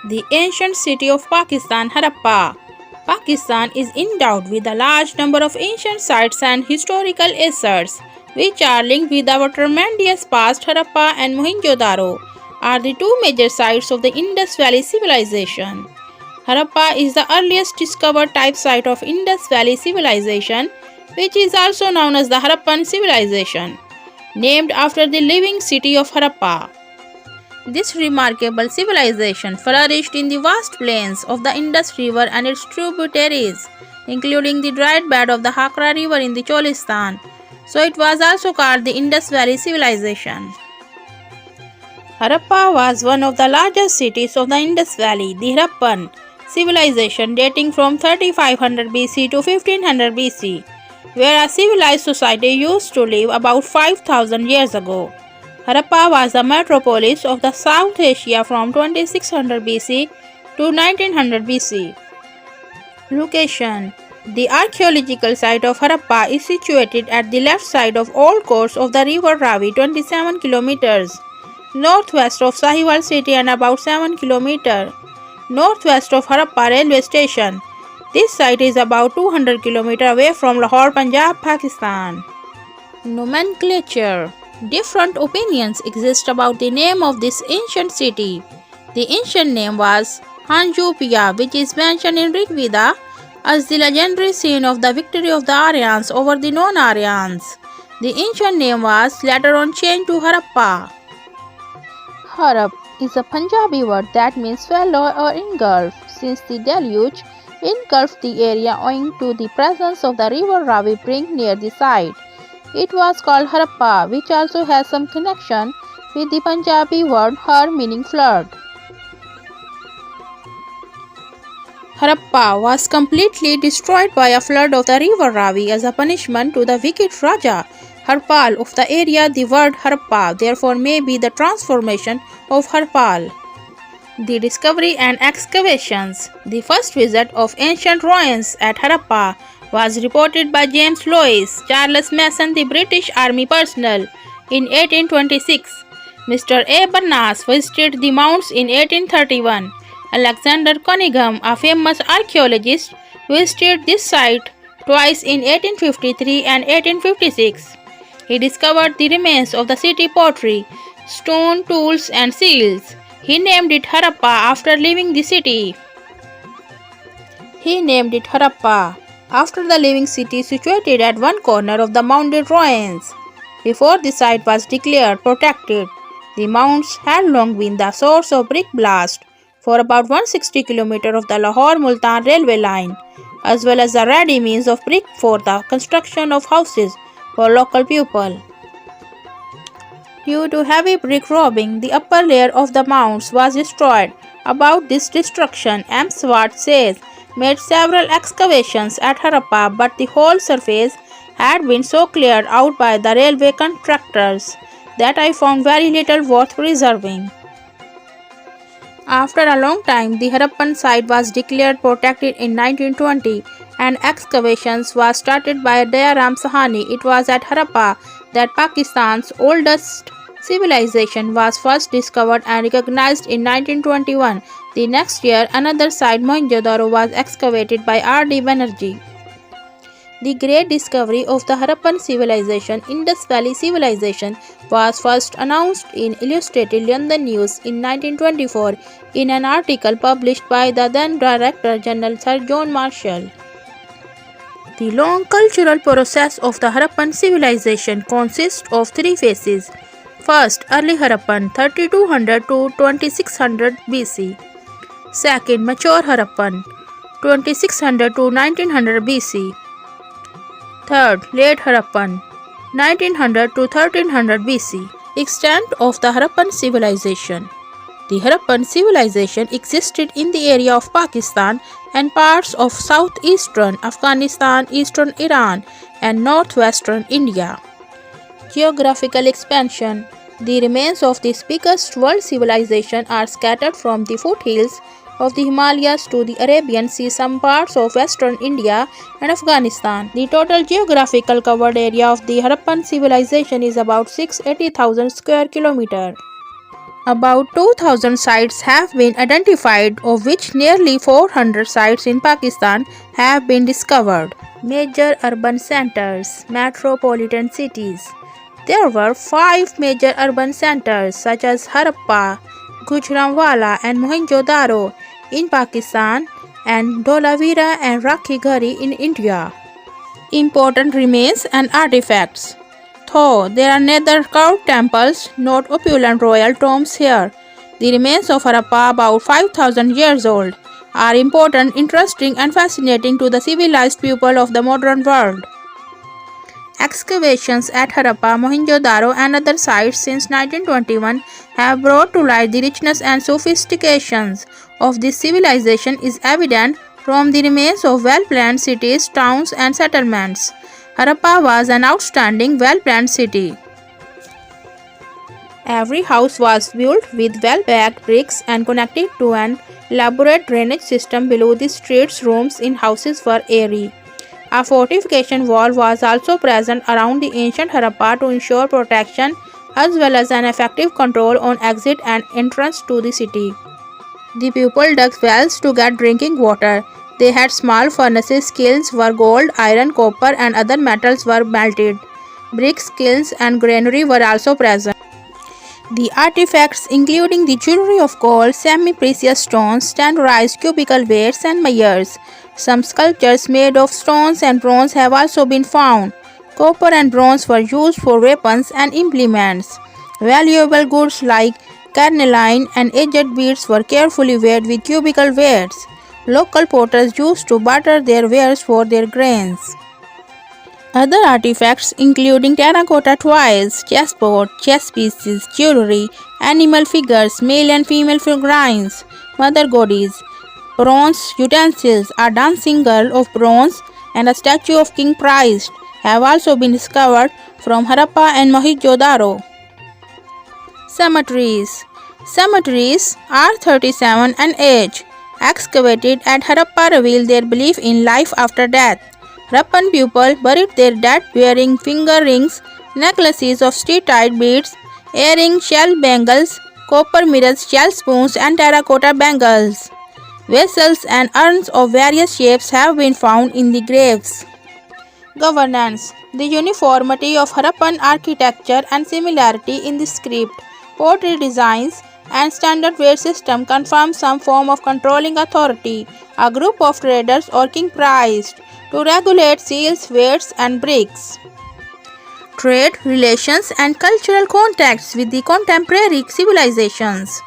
The ancient city of Pakistan, Harappa. Pakistan is endowed with a large number of ancient sites and historical assets, which are linked with our tremendous past. Harappa and Mohenjo-daro are the two major sites of the Indus Valley civilization. Harappa is the earliest discovered type site of Indus Valley civilization, which is also known as the Harappan civilization, named after the living city of Harappa. This remarkable civilization flourished in the vast plains of the Indus River and its tributaries, including the dried bed of the Hakra River in the Cholistan, so it was also called the Indus Valley civilization. Harappa was one of the largest cities of the Indus Valley. The Harappan civilization, dating from 3500 BC to 1500 BC, where a civilized society used to live about 5000 years ago. Harappa was the metropolis of the South Asia from 2600 BC to 1900 BC. Location: the archaeological site of Harappa is situated at the left side of old course of the river Ravi, 27 km northwest of Sahiwal city and about 7 km northwest of Harappa railway station. This site is about 200 km away from Lahore, Punjab, Pakistan. Nomenclature: different opinions exist about the name of this ancient city. The ancient name was Hanjupiya, which is mentioned in Rig Veda as the legendary scene of the victory of the Aryans over the non-Aryans. The ancient name was later on changed to Harappa. Harapp is a Punjabi word that means swallow or engulf, since the deluge engulfed the area owing to the presence of the river Ravi near the site. It was called Harappa, which also has some connection with the Punjabi word har, meaning flood. Harappa was completely destroyed by a flood of the river Ravi as a punishment to the wicked Raja Harpal of the area. The word Harappa therefore may be the transformation of Harpal. The discovery and excavations. The first visit of ancient ruins at Harappa was reported by James Lois, Charles Mason, the British Army personnel, in 1826. Mr. A. Barnas visited the mounds in 1831. Alexander Cunningham, a famous archaeologist, visited this site twice in 1853 and 1856. He discovered the remains of the city pottery, stone tools and seals. He named it Harappa after leaving the city. After the living city situated at one corner of the mounded ruins. Before the site was declared protected, the mounds had long been the source of brick blast for about 160 km of the Lahore-Multan railway line, as well as the ready means of brick for the construction of houses for local people. Due to heavy brick robbing, the upper layer of the mounds was destroyed. About this destruction, M. Swart says, made several excavations at Harappa, but the whole surface had been so cleared out by the railway contractors that I found very little worth preserving. After a long time, the Harappan site was declared protected in 1920 and excavations was started by Dayaram Sahani. It was at Harappa that Pakistan's oldest civilization was first discovered and recognized in 1921. The next year, another site, Mohenjo-daro, was excavated by R.D. Banerjee. The great discovery of the Harappan civilization, Indus Valley civilization, was first announced in Illustrated London News in 1924 in an article published by the then Director General Sir John Marshall. The long cultural process of the Harappan civilization consists of three phases. First, early Harappan 3200 to 2600 BC. Second, mature Harappan 2600 to 1900 BC. Third, late Harappan 1900 to 1300 BC. Extent of the Harappan civilization. The Harappan civilization existed in the area of Pakistan and parts of southeastern Afghanistan, eastern Iran, and northwestern India. Geographical expansion. The remains of this biggest world civilization are scattered from the foothills of the Himalayas to the Arabian Sea, some parts of western India and Afghanistan. The total geographical covered area of the Harappan civilization is about 680,000 square kilometers. About 2,000 sites have been identified, of which nearly 400 sites in Pakistan have been discovered. Major urban centers, metropolitan cities. There were 5 major urban centers such as Harappa, Gujranwala and Mohenjo-daro in Pakistan and Dholavira and Rakhighari in India. Important remains and artifacts. Though there are neither carved temples nor opulent royal tombs here, the remains of Harappa, about 5,000 years old, are important, interesting and fascinating to the civilized people of the modern world. Excavations at Harappa, Mohenjo-daro and other sites since 1921 have brought to light the richness and sophistications of this civilization is evident from the remains of well-planned cities, towns and settlements. Harappa was an outstanding, well-planned city. Every house was built with well-packed bricks and connected to an elaborate drainage system below the streets. Rooms in houses were airy. A fortification wall was also present around the ancient Harappa to ensure protection as well as an effective control on exit and entrance to the city. The people dug wells to get drinking water. They had small furnaces. Kilns were gold, iron, copper and other metals were melted. Bricks, kilns and granary were also present. The artifacts, including the jewelry of gold, semi-precious stones, standardized cubical weights and measures. Some sculptures made of stones and bronze have also been found. Copper and bronze were used for weapons and implements. Valuable goods like Carnelian and aged beads were carefully weighed with cubical weights. Local potters used to butter their wares for their grains. Other artifacts, including terracotta toys, chessboard, chess pieces, jewelry, animal figures, male and female figurines, mother goddess, bronze utensils, a dancing girl of bronze, and a statue of King Christ have also been discovered from Harappa and Mohenjo-daro. Cemeteries. Cemeteries are 37 and age. Excavated at Harappa reveal their belief in life after death. Harappan people buried their dead wearing finger rings, necklaces of steel-tied beads, earrings, shell bangles, copper mirrors, shell spoons and terracotta bangles. Vessels and urns of various shapes have been found in the graves. Governance. The uniformity of Harappan architecture and similarity in the script, pottery designs and standard weight system confirm some form of controlling authority, a group of traders or king priest, to regulate seals, weights and bricks. Trade, relations and cultural contacts with the contemporary civilizations.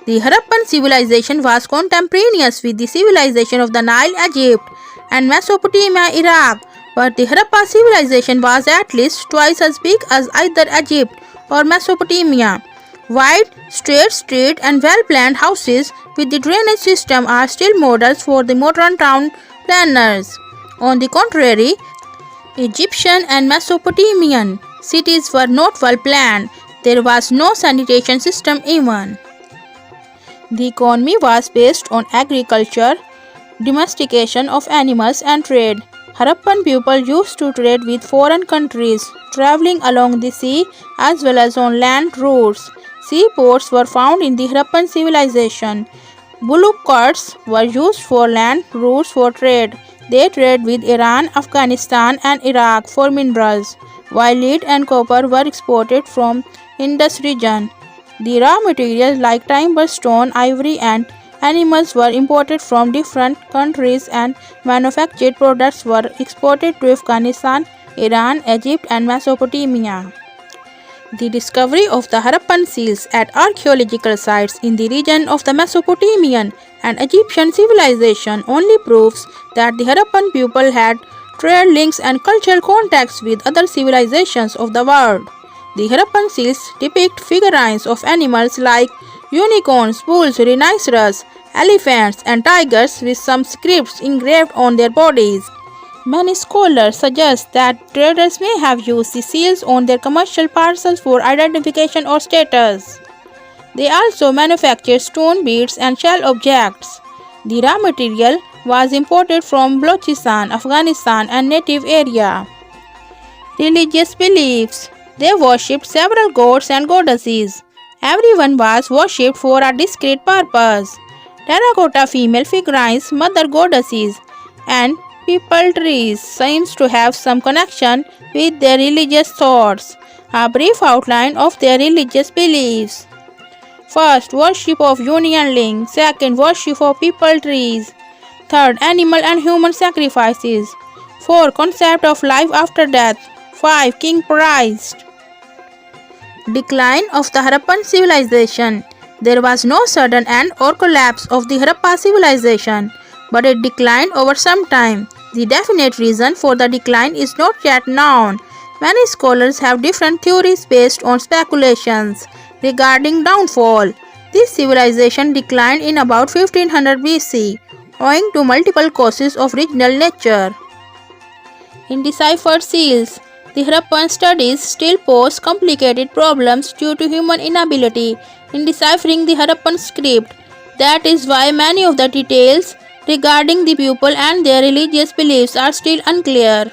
The Harappan civilization was contemporaneous with the civilization of the Nile, Egypt and Mesopotamia, Iraq, but the Harappa civilization was at least twice as big as either Egypt or Mesopotamia. Wide, straight streets and well-planned houses with the drainage system are still models for the modern town planners. On the contrary, Egyptian and Mesopotamian cities were not well planned. There was no sanitation system even. The economy was based on agriculture, domestication of animals and trade. Harappan people used to trade with foreign countries, traveling along the sea as well as on land routes. Seaports were found in the Harappan civilization. Bullock carts were used for land routes for trade. They traded with Iran, Afghanistan and Iraq for minerals, while lead and copper were exported from Indus region. The raw materials like timber, stone, ivory and animals were imported from different countries and manufactured products were exported to Afghanistan, Iran, Egypt and Mesopotamia. The discovery of the Harappan seals at archaeological sites in the region of the Mesopotamian and Egyptian civilization only proves that the Harappan people had trade links and cultural contacts with other civilizations of the world. The Harappan seals depict figurines of animals like unicorns, bulls, rhinoceros, elephants and tigers with some scripts engraved on their bodies. Many scholars suggest that traders may have used the seals on their commercial parcels for identification or status. They also manufactured stone beads and shell objects. The raw material was imported from Balochistan, Afghanistan and native area. Religious beliefs. They worshipped several gods and goddesses. Everyone was worshipped for a discrete purpose. Terracotta female figurines, mother goddesses, and people trees seems to have some connection with their religious thoughts. A brief outline of their religious beliefs. First, worship of union ling. Second, worship of people trees. Third, animal and human sacrifices. 4. Concept of life after death. 5. King Christ. Decline of the Harappan civilization. There was no sudden end or collapse of the Harappa civilization, but it declined over some time. The definite reason for the decline is not yet known. Many scholars have different theories based on speculations regarding downfall. This civilization declined in about 1500 BC, owing to multiple causes of regional nature. Indeciphered seals. The Harappan studies still pose complicated problems due to human inability in deciphering the Harappan script. That is why many of the details regarding the people and their religious beliefs are still unclear.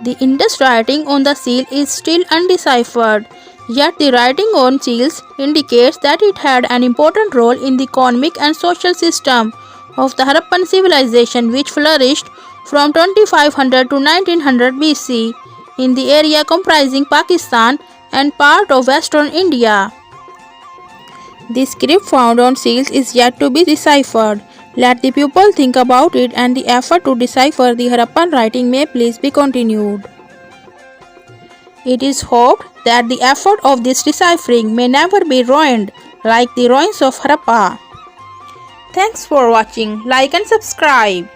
The Indus writing on the seal is still undeciphered, yet the writing on seals indicates that it had an important role in the economic and social system of the Harappan civilization, which flourished from 2500 to 1900 BC in the area comprising Pakistan and part of western India. The script found on seals is yet to be deciphered. Let the pupil think about it, and the effort to decipher the Harappan writing may please be continued. It is hoped that the effort of this deciphering may never be ruined like the ruins of Harappa. Thanks for watching. Like and subscribe.